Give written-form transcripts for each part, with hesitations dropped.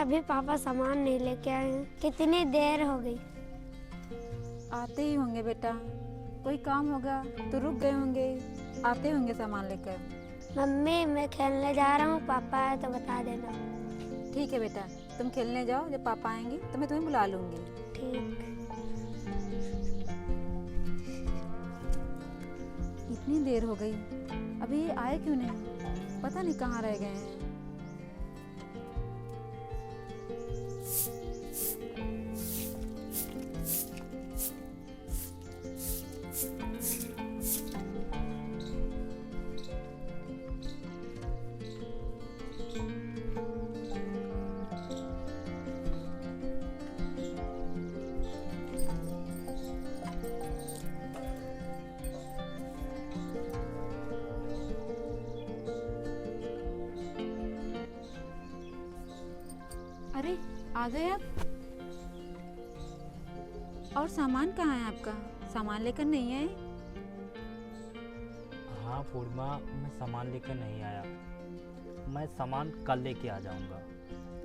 अभी पापा सामान नहीं लेके आए हैं। कितनी देर हो गई। आते ही होंगे बेटा, कोई काम होगा तो रुक गए होंगे, आते होंगे सामान लेकर। मम्मी मैं खेलने जा रहा हूँ, पापा आए तो बता देना। ठीक है बेटा, तुम खेलने जाओ, जब पापा आएंगे तो मैं तुम्हें बुला लूँगी। ठीक। इतनी देर हो गई, अभी ये आए क्यों नहीं? पता नहीं कहाँ रह गए हैं। अरे आ गए आप? और सामान कहाँ है आपका? सामान लेकर नहीं आए? हाँ पूर्णिमा, मैं सामान लेकर नहीं आया। मैं सामान कल लेके आ जाऊंगा।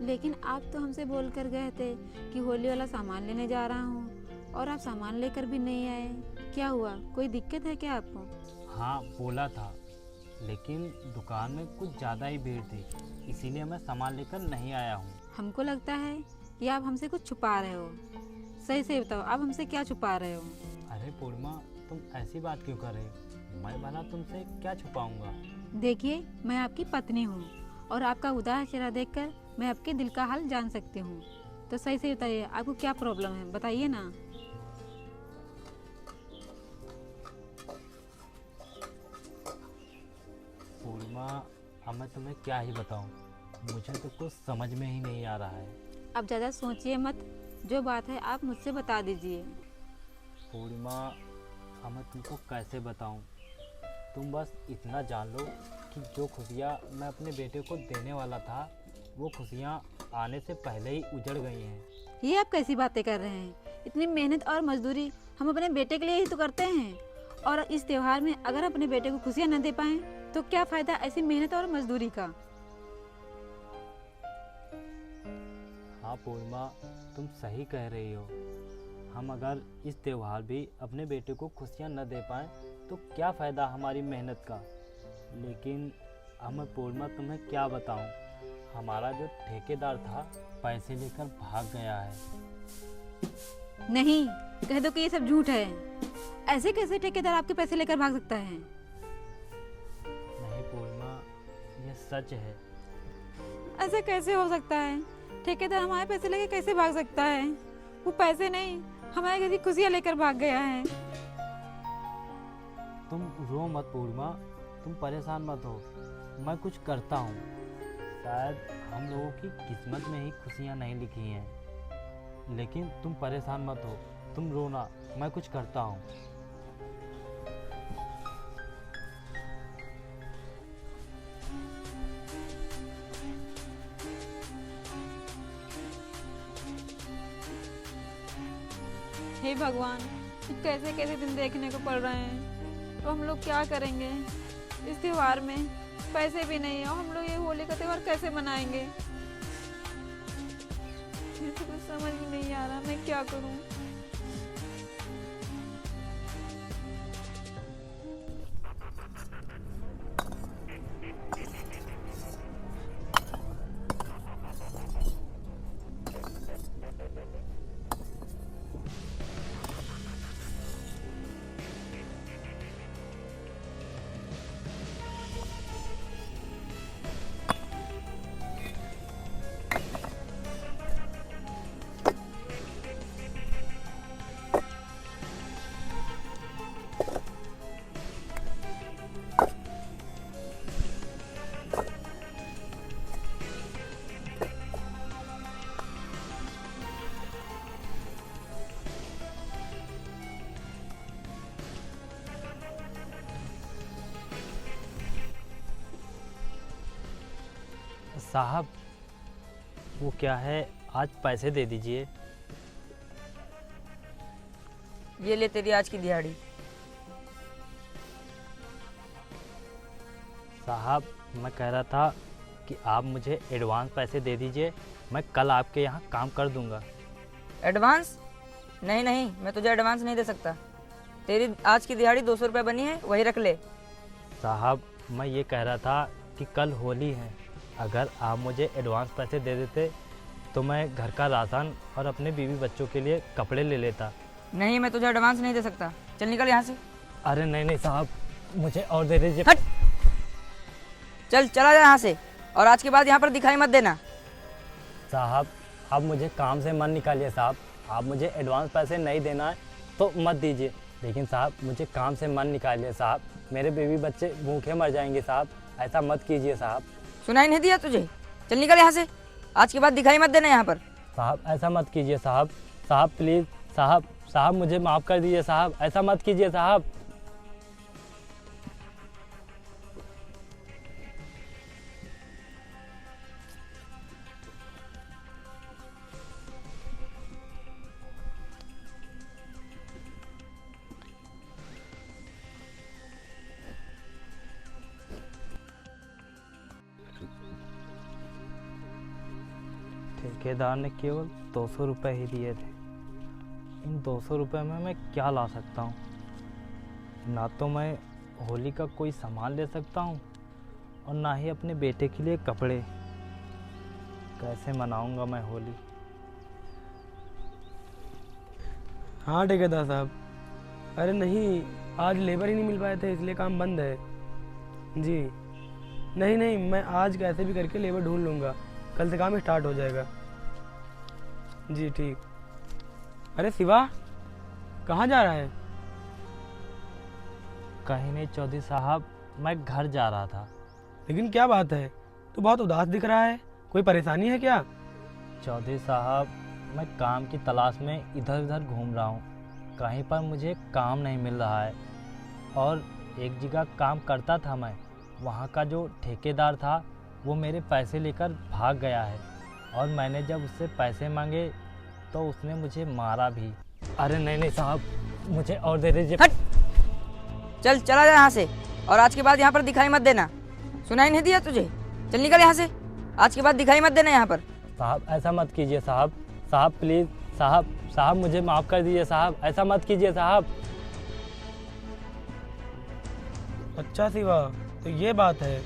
लेकिन आप तो हमसे बोल कर गए थे कि होली वाला सामान लेने जा रहा हूँ, और आप सामान लेकर भी नहीं आए। क्या हुआ, कोई दिक्कत है क्या आपको? हाँ बोला था, लेकिन दुकान में कुछ ज़्यादा ही भीड़ थी, इसीलिए मैं सामान लेकर नहीं आया हूँ। हमको लगता है कि आप हमसे कुछ छुपा रहे हो। सही से बताओ, आप हमसे क्या छुपा रहे हो? अरे पूर्णिमा, तुम ऐसी बात क्यों कर रहे हो? मैं भला तुमसे क्या छुपाऊंगा? देखिए, मैं आपकी पत्नी हूँ, और आपका उदास चेहरा देखकर मैं आपके दिल का हाल जान सकती हूँ। तो सही से बताइए, आपको क्या प्रॉब्लम है, बताइए ना। पूर्णिमा, अब मैं तुम्हें क्या ही बताऊं, मुझे तो कुछ समझ में ही नहीं आ रहा है। अब ज़्यादा सोचिए मत, जो बात है आप मुझसे बता दीजिए। पूर्णिमा, अब मैं तुमको कैसे बताऊं? तुम बस इतना जान लो कि जो खुशियाँ मैं अपने बेटे को देने वाला था, वो खुशियाँ आने से पहले ही उजड़ गई हैं। ये आप कैसी बातें कर रहे हैं? इतनी मेहनत और मजदूरी हम अपने बेटे के लिए ही तो करते हैं, और इस त्योहार में अगर अपने बेटे को खुशियाँ न दे पाएं तो क्या फ़ायदा ऐसी मेहनत और मजदूरी का। हाँ पूर्णिमा, तुम सही कह रही हो। हम अगर इस त्यौहार भी अपने बेटे को खुशियाँ न दे पाएँ तो क्या फ़ायदा हमारी मेहनत का। लेकिन अब मैं पूर्णिमा तुम्हें क्या बताऊं, हमारा जो ठेकेदार था पैसे लेकर भाग गया है। नहीं, कह दो कि ये सब झूठ है। ऐसे कैसे ठेकेदार आपके पैसे लेकर भाग सकता है? नहीं पूर्णिमा, यह सच है। ऐसा कैसे हो सकता है? ठेकेदार हमारे पैसे लेके कैसे भाग सकता है? वो पैसे नहीं, हमारे घर की खुशियाँ लेकर भाग गया है। तुम रो मत पूर्णिमा, तुम परेशान मत हो, मैं कुछ करता हूँ। शायद हम लोगों की किस्मत में ही खुशियाँ नहीं लिखी हैं। लेकिन तुम परेशान मत हो, तुम रोना, मैं कुछ करता हूँ। हे भगवान, कैसे कैसे दिन देखने को पड़ रहे हैं। तो हम लोग क्या करेंगे इस त्योहार में? पैसे भी नहीं है और हम लोग ये होली का त्योहार कैसे मनाएंगे? मुझे तो कुछ समझ में नहीं आ रहा, मैं क्या करूं। साहब, वो क्या है, आज पैसे दे दीजिए। ये ले तेरी आज की दिहाड़ी। साहब, मैं कह रहा था कि आप मुझे एडवांस पैसे दे दीजिए, मैं कल आपके यहाँ काम कर दूंगा। एडवांस? नहीं नहीं, मैं तुझे एडवांस नहीं दे सकता। तेरी आज की दिहाड़ी 200 रुपये बनी है, वही रख ले। साहब मैं ये कह रहा था कि कल होली है, अगर आप मुझे एडवांस पैसे दे देते तो मैं घर का राशन और अपने बीवी बच्चों के लिए कपड़े ले लेता। नहीं, मैं तुझे एडवांस नहीं दे सकता। चल निकल यहाँ से। अरे नहीं नहीं साहब, मुझे और दे दीजिए। हट! चल चला जा यहाँ से, और आज के बाद यहाँ पर दिखाई मत देना। साहब आप मुझे काम से मत निकालिए साहब, आप मुझे एडवांस पैसे नहीं देना है तो मत दीजिए, लेकिन साहब मुझे काम से मत निकालिए साहब, मेरे बीवी बच्चे भूखे मर जाएंगे साहब, ऐसा मत कीजिए साहब। सुनाई नहीं दिया तुझे? चल निकल यहाँ से, आज के बाद दिखाई मत देना यहाँ पर। साहब ऐसा मत कीजिए साहब, साहब प्लीज़ साहब, साहब मुझे माफ़ कर दीजिए साहब, ऐसा मत कीजिए साहब। ठेकेदार ने केवल 200 रुपये ही दिए थे। इन 200 रुपये में मैं क्या ला सकता हूँ? ना तो मैं होली का कोई सामान ले सकता हूँ और ना ही अपने बेटे के लिए कपड़े। कैसे मनाऊंगा मैं होली? हाँ ठेकेदार साहब, अरे नहीं, आज लेबर ही नहीं मिल पाए थे इसलिए काम बंद है जी। नहीं नहीं, मैं आज कैसे भी करके लेबर ढूंढ लूँगा, कल से काम स्टार्ट हो जाएगा जी। ठीक। अरे शिवा, कहाँ जा रहा है? कहीं नहीं चौधरी साहब, मैं घर जा रहा था। लेकिन क्या बात है, तू बहुत उदास दिख रहा है, कोई परेशानी है क्या? चौधरी साहब मैं काम की तलाश में इधर उधर घूम रहा हूँ, कहीं पर मुझे काम नहीं मिल रहा है। और एक जगह काम करता था मैं, वहाँ का जो ठेकेदार था वो मेरे पैसे लेकर भाग गया है, और मैंने जब उससे पैसे मांगे तो उसने मुझे मारा भी। अरे नहीं नहीं साहब, मुझे और दे दीजिए। हट! चल चला जा यहाँ से, और आज के बाद यहाँ पर दिखाई मत देना। सुनाई नहीं दिया तुझे? चल निकल यहाँ से, आज के बाद दिखाई मत देना यहाँ पर। साहब ऐसा मत कीजिए साहब, साहब प्लीज़ साहब, साहब मुझे माफ़ कर दीजिए साहब, ऐसा मत कीजिए साहब। अच्छा शिवा, तो ये बात है।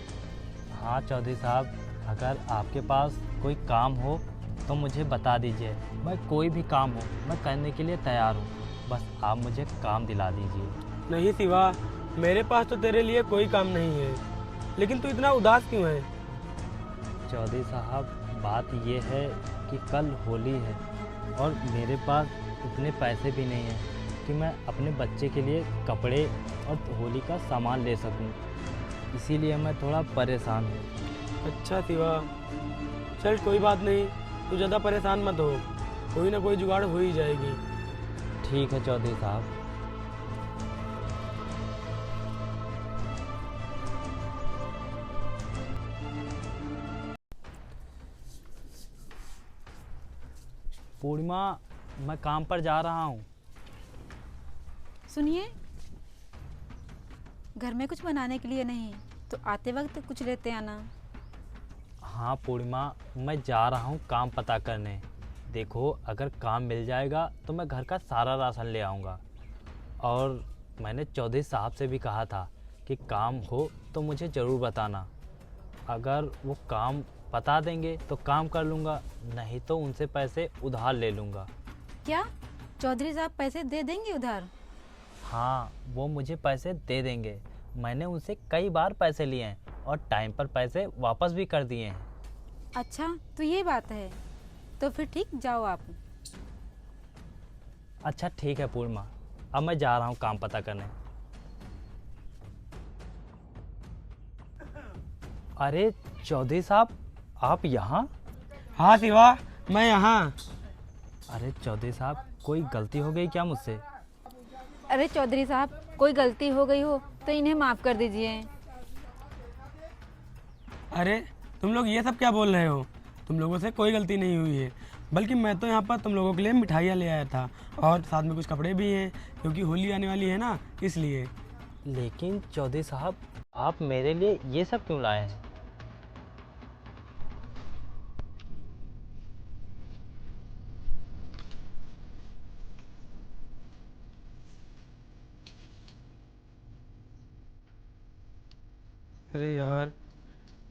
हाँ चौधरी साहब, अगर आपके पास कोई काम हो तो मुझे बता दीजिए, मैं कोई भी काम हो मैं करने के लिए तैयार हूँ, बस आप मुझे काम दिला दीजिए। नहीं शिवा, मेरे पास तो तेरे लिए कोई काम नहीं है, लेकिन तू इतना उदास क्यों है? चौधरी साहब बात ये है कि कल होली है और मेरे पास इतने पैसे भी नहीं हैं कि मैं अपने बच्चे के लिए कपड़े और होली का सामान ले सकूं, इसीलिए मैं थोड़ा परेशान हूँ। अच्छा शिवा, चल कोई बात नहीं, तू ज़्यादा परेशान मत हो, कोई ना कोई जुगाड़ हो ही जाएगी। ठीक है चौधरी साहब। पूर्णिमा, मैं काम पर जा रहा हूँ। सुनिए, घर में कुछ बनाने के लिए नहीं तो आते वक्त कुछ लेते आना। हाँ पूर्णिमा, मैं जा रहा हूँ काम पता करने। देखो अगर काम मिल जाएगा तो मैं घर का सारा राशन ले आऊँगा, और मैंने चौधरी साहब से भी कहा था कि काम हो तो मुझे ज़रूर बताना। अगर वो काम बता देंगे तो काम कर लूँगा, नहीं तो उनसे पैसे उधार ले लूँगा। क्या चौधरी साहब पैसे दे देंगे उधार? हाँ वो मुझे पैसे दे देंगे, मैंने उनसे कई बार पैसे लिए हैं और टाइम पर पैसे वापस भी कर दिए हैं। अच्छा तो ये बात है, तो फिर ठीक, जाओ आप। अच्छा ठीक है पूर्णिमा, अब मैं जा रहा हूँ काम पता करने। अरे चौधरी साहब, आप यहाँ? हाँ शिवा, मैं यहाँ। अरे चौधरी साहब, कोई गलती हो गई क्या मुझसे? अरे चौधरी साहब, कोई गलती हो गई हो तो इन्हें माफ़ कर दीजिए। अरे तुम लोग ये सब क्या बोल रहे हो? तुम लोगों से कोई गलती नहीं हुई है, बल्कि मैं तो यहाँ पर तुम लोगों के लिए मिठाइयाँ ले आया था, और साथ में कुछ कपड़े भी हैं, क्योंकि होली आने वाली है ना, इसलिए। लेकिन चौधरी साहब, आप मेरे लिए ये सब क्यों लाए हैं? अरे यार,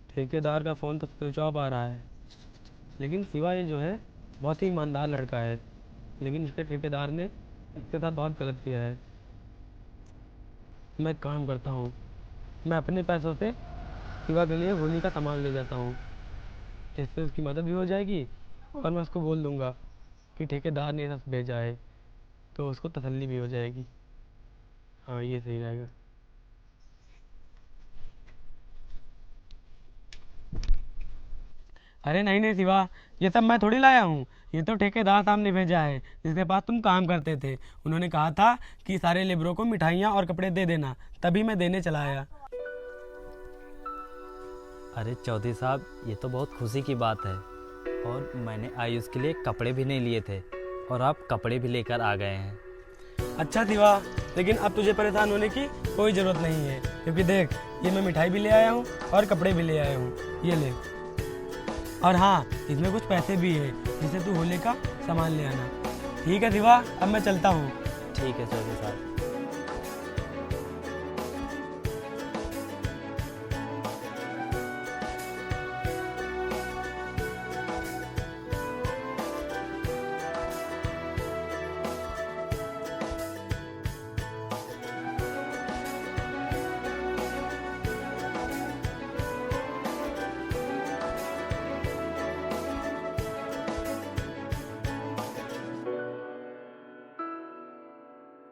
ठेकेदार का फ़ोन तो स्विच ऑफ आ रहा है। लेकिन शिवा ये जो है बहुत ही ईमानदार लड़का है, लेकिन इसके ठेकेदार ने इसके साथ बहुत गलत किया है। मैं एक काम करता हूँ, मैं अपने पैसों से शिवा के लिए होली का सामान ले जाता हूँ, जिससे उसकी मदद भी हो जाएगी और मैं उसको बोल दूँगा कि ठेकेदार ने ये सब भेजा है, तो उसको तसल्ली भी हो जाएगी। हाँ, ये सही रहेगा। अरे नहीं नहीं शिवा, ये सब मैं थोड़ी लाया हूँ, ये तो ठेकेदार साहब ने भेजा है जिसके पास तुम काम करते थे। उन्होंने कहा था कि सारे लेबरों को मिठाइयाँ और कपड़े दे देना, तभी मैं देने चला आया। अरे चौधरी साहब, ये तो बहुत खुशी की बात है। और मैंने आयुष के लिए कपड़े भी नहीं लिए थे और आप कपड़े भी लेकर आ गए हैं। अच्छा शिवा, लेकिन अब तुझे परेशान होने की कोई ज़रूरत नहीं है, क्योंकि देख ये मैं मिठाई भी ले आया हूँ और कपड़े भी ले आया हूँ, ये ले। और हाँ, इसमें कुछ पैसे भी हैं जिससे तू होली का सामान ले आना। ठीक है शिवा, अब मैं चलता हूँ। ठीक है चौधरी साहब।